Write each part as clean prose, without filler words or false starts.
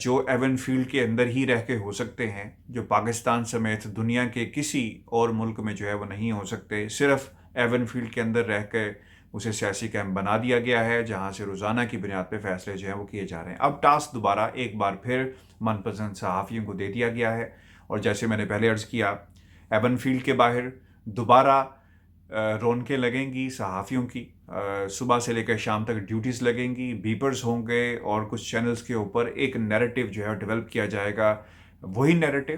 جو even field کے اندر ہی رہ کے ہو سکتے ہیں، جو پاکستان سمیت دنیا کے کسی اور ملک میں جو ہے وہ نہیں ہو سکتے. صرف ایون فیلڈ کے اندر رہ کے اسے سیاسی کیمپ بنا دیا گیا ہے، جہاں سے روزانہ کی بنیاد پہ فیصلے جو ہیں وہ کیے جا رہے ہیں. اب ٹاسک دوبارہ ایک بار پھر من پسند صحافیوں کو دے دیا گیا ہے، اور جیسے میں نے پہلے عرض کیا، ایون فیلڈ کے باہر دوبارہ رونقیں لگیں گی صحافیوں کی. صبح سے لے کر شام تک ڈیوٹیز لگیں گی، بیپرز ہوں گے، اور کچھ چینلز کے اوپر ایک نیریٹو جو ہے ڈیولپ کیا جائے گا. وہی نیریٹو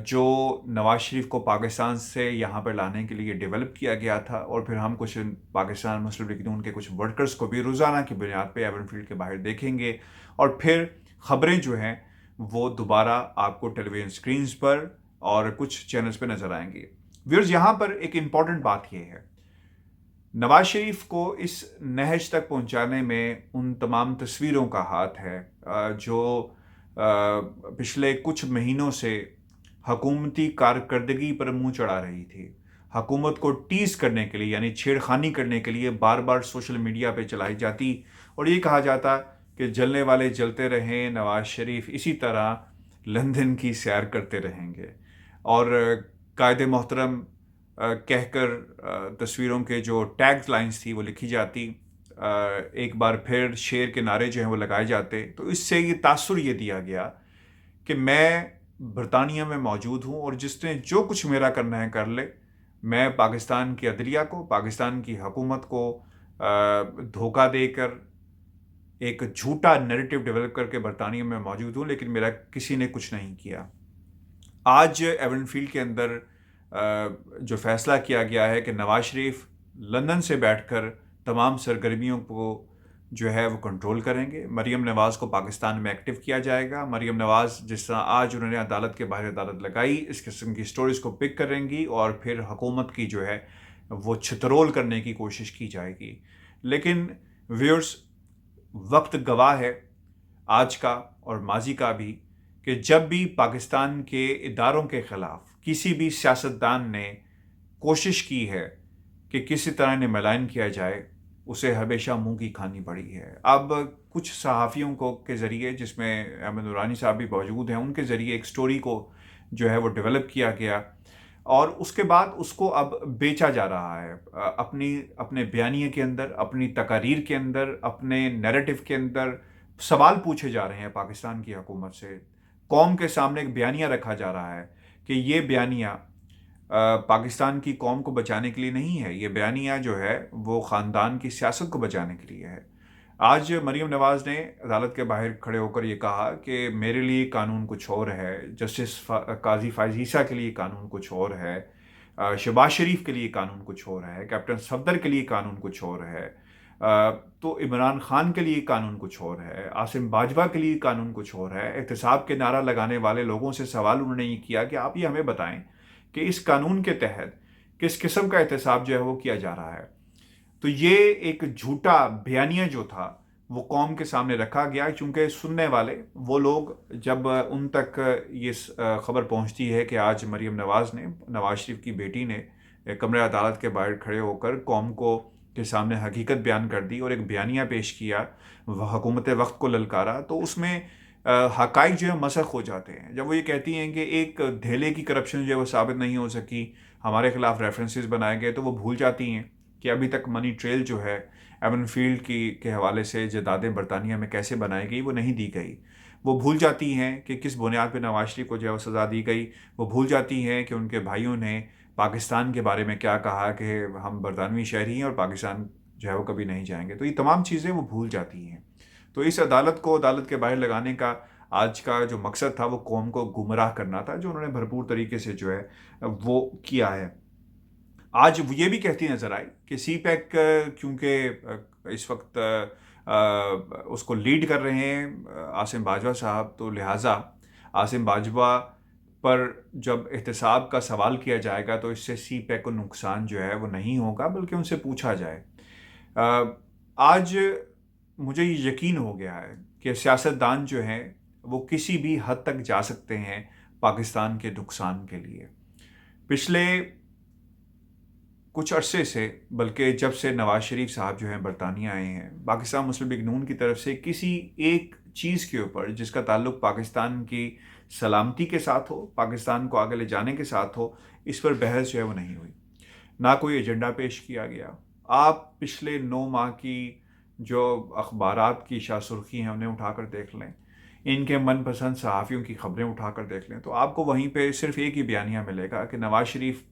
جو نواز شریف کو پاکستان سے یہاں پر لانے کے لیے ڈیولپ کیا گیا تھا، اور پھر ہم کچھ پاکستان مسلم لیگ نون کے کچھ ورکرز کو بھی روزانہ کی بنیاد پہ ایون فیلڈ کے باہر دیکھیں گے، اور پھر خبریں جو ہیں وہ دوبارہ آپ کو ٹیلی ویژن سکرینز پر اور کچھ چینلز پہ نظر آئیں گے. ویورز، یہاں پر ایک امپورٹنٹ بات یہ ہے، نواز شریف کو اس نہج تک پہنچانے میں ان تمام تصویروں کا ہاتھ ہے جو پچھلے کچھ مہینوں سے حکومتی کارکردگی پر منہ چڑھا رہی تھی. حکومت کو ٹیز کرنے کے لیے، یعنی چھیڑ خانی کرنے کے لیے بار بار سوشل میڈیا پہ چلائی جاتی، اور یہ کہا جاتا کہ جلنے والے جلتے رہیں، نواز شریف اسی طرح لندن کی سیر کرتے رہیں گے. اور قائد محترم کہہ کر تصویروں کے جو ٹیگ لائنز تھی وہ لکھی جاتی، ایک بار پھر شیر کے نعرے جو ہیں وہ لگائے جاتے. تو اس سے یہ تاثر یہ دیا گیا کہ میں برطانیہ میں موجود ہوں، اور جس نے جو کچھ میرا کرنا ہے کر لے. میں پاکستان کی عدلیہ کو، پاکستان کی حکومت کو دھوکہ دے کر ایک جھوٹا نیریٹو ڈیولپ کر کے برطانیہ میں موجود ہوں، لیکن میرا کسی نے کچھ نہیں کیا. آج ایون فیلڈ کے اندر جو فیصلہ کیا گیا ہے کہ نواز شریف لندن سے بیٹھ کر تمام سرگرمیوں کو جو ہے وہ کنٹرول کریں گے. مریم نواز کو پاکستان میں ایکٹیو کیا جائے گا. مریم نواز جس طرح آج انہوں نے عدالت کے باہر عدالت لگائی، اس قسم کی سٹوریز کو پک کریں گی، اور پھر حکومت کی جو ہے وہ چھترول کرنے کی کوشش کی جائے گی. لیکن ویورز، وقت گواہ ہے آج کا اور ماضی کا بھی، کہ جب بھی پاکستان کے اداروں کے خلاف کسی بھی سیاستدان نے کوشش کی ہے کہ کسی طرح انہیں ملائن کیا جائے، اسے ہمیشہ منہ کی کھانی پڑی ہے. اب کچھ صحافیوں کو کے ذریعے، جس میں احمد نورانی صاحب بھی موجود ہیں، ان کے ذریعے ایک سٹوری کو جو ہے وہ ڈیولپ کیا گیا، اور اس کے بعد اس کو اب بیچا جا رہا ہے اپنے بیانیے کے اندر، اپنی تقاریر کے اندر، اپنے نیریٹو کے اندر. سوال پوچھے جا رہے ہیں پاکستان کی حکومت سے. قوم کے سامنے ایک بیانیہ رکھا جا رہا ہے کہ یہ بیانیہ پاکستان کی قوم کو بچانے کے لیے نہیں ہے، یہ بیانیہ جو ہے وہ خاندان کی سیاست کو بچانے کے لیے ہے. آج مریم نواز نے عدالت کے باہر کھڑے ہو کر یہ کہا کہ میرے لیے قانون کچھ اور ہے، جسٹس قاضی فائز عیسیٰ کے لیے قانون کچھ اور ہے، شہباز شریف کے لیے قانون کچھ اور ہے، کیپٹن صفدر کے لیے قانون کچھ اور ہے، تو عمران خان کے لیے قانون کچھ اور ہے، عاصم باجوہ کے لیے قانون کچھ اور ہے. احتساب کے نعرہ لگانے والے لوگوں سے سوال انہوں نے یہ کیا کہ آپ یہ ہمیں بتائیں کہ اس قانون کے تحت کس قسم کا احتساب جو ہے وہ کیا جا رہا ہے. تو یہ ایک جھوٹا بیانیہ جو تھا وہ قوم کے سامنے رکھا گیا، چونکہ سننے والے وہ لوگ، جب ان تک یہ خبر پہنچتی ہے کہ آج مریم نواز نے، نواز شریف کی بیٹی نے، کمرہ عدالت کے باہر کھڑے ہو کر قوم کو کے سامنے حقیقت بیان کر دی اور ایک بیانیہ پیش کیا، وہ حکومت وقت کو للکارا، تو اس میں حقائق جو ہے مسخ ہو جاتے ہیں. جب وہ یہ کہتی ہیں کہ ایک دھیلے کی کرپشن جو ہے وہ ثابت نہیں ہو سکی، ہمارے خلاف ریفرنسز بنائے گئے، تو وہ بھول جاتی ہیں کہ ابھی تک منی ٹریل جو ہے ایون فیلڈ کے حوالے سے جائیدادیں برطانیہ میں کیسے بنائی گئی وہ نہیں دی گئی. وہ بھول جاتی ہیں کہ کس بنیاد پہ نواز شریف کو جو ہے وہ سزا دی گئی. وہ بھول جاتی ہیں کہ ان کے بھائیوں نے پاکستان کے بارے میں کیا کہا کہ ہم برطانوی شہری ہیں اور پاکستان جو ہے وہ کبھی نہیں جائیں گے. تو یہ تمام چیزیں وہ بھول جاتی ہیں. تو اس عدالت کو عدالت کے باہر لگانے کا آج کا جو مقصد تھا وہ قوم کو گمراہ کرنا تھا، جو انہوں نے بھرپور طریقے سے جو ہے وہ کیا ہے. آج وہ یہ بھی کہتی نظر آئی کہ سی پیک کیونکہ اس وقت اس کو لیڈ کر رہے ہیں عاصم باجوہ صاحب، تو لہٰذا عاصم باجوہ پر جب احتساب کا سوال کیا جائے گا تو اس سے سی پیک کو نقصان جو ہے وہ نہیں ہوگا، بلکہ ان سے پوچھا جائے. آج مجھے یہ یقین ہو گیا ہے کہ سیاستدان جو ہیں وہ کسی بھی حد تک جا سکتے ہیں پاکستان کے نقصان کے لیے. پچھلے کچھ عرصے سے، بلکہ جب سے نواز شریف صاحب جو ہیں برطانیہ آئے ہیں، پاکستان مسلم لیگ نون کی طرف سے کسی ایک چیز کے اوپر جس کا تعلق پاکستان کی سلامتی کے ساتھ ہو، پاکستان کو آگے لے جانے کے ساتھ ہو، اس پر بحث جو ہے وہ نہیں ہوئی، نہ کوئی ایجنڈا پیش کیا گیا۔ آپ پچھلے 9 ماہ کی جو اخبارات کی شاہ سرخی ہیں انہیں اٹھا کر دیکھ لیں، ان کے من پسند صحافیوں کی خبریں اٹھا کر دیکھ لیں، تو آپ کو وہیں پہ صرف ایک ہی بیانیہ ملے گا کہ نواز شریف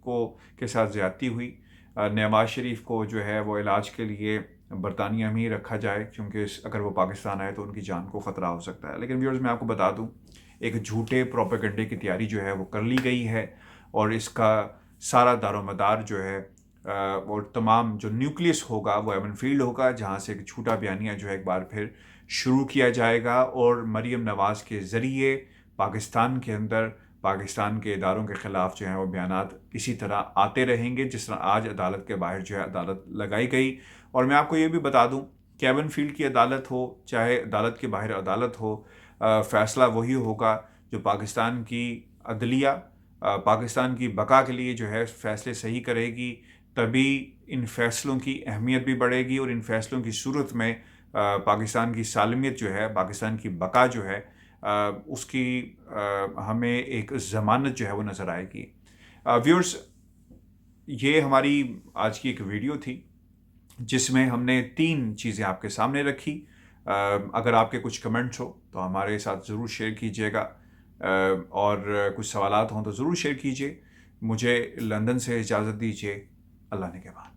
کے ساتھ زیادتی ہوئی، نواز شریف کو جو ہے وہ علاج کے لیے برطانیہ میں ہی رکھا جائے، کیونکہ اگر وہ پاکستان آئے تو ان کی جان کو خطرہ ہو سکتا ہے۔ لیکن ویورز، میں آپ کو بتا دوں، ایک جھوٹے پروپیگنڈے کی تیاری جو ہے وہ کر لی گئی ہے، اور اس کا سارا دار و مدار جو ہے اور تمام جو نیوکلیس ہوگا وہ ایون فیلڈ ہوگا، جہاں سے ایک جھوٹا بیانیہ جو ہے ایک بار پھر شروع کیا جائے گا، اور مریم نواز کے ذریعے پاکستان کے اندر پاکستان کے اداروں کے خلاف جو ہیں وہ بیانات اسی طرح آتے رہیں گے، جس طرح آج عدالت کے باہر جو ہے عدالت لگائی گئی۔ اور میں آپ کو یہ بھی بتا دوں کہ ایون فیلڈ کی عدالت ہو چاہے عدالت کے باہر عدالت ہو، فیصلہ وہی ہوگا جو پاکستان کی عدلیہ پاکستان کی بقا کے لیے جو ہے فیصلے صحیح کرے گی، تبھی ان فیصلوں کی اہمیت بھی بڑھے گی، اور ان فیصلوں کی صورت میں پاکستان کی سالمیت جو ہے، پاکستان کی بقا جو ہے، اس کی ہمیں ایک ضمانت جو ہے وہ نظر آئے گی۔ ویورز، یہ ہماری آج کی ایک ویڈیو تھی جس میں ہم نے 3 چیزیں آپ کے سامنے رکھی۔ اگر آپ کے کچھ کمنٹس ہو تو ہمارے ساتھ ضرور شیئر کیجیے گا، اور کچھ سوالات ہوں تو ضرور شیئر کیجیے۔ مجھے لندن سے اجازت دیجیے، اللہ نے کے بعد۔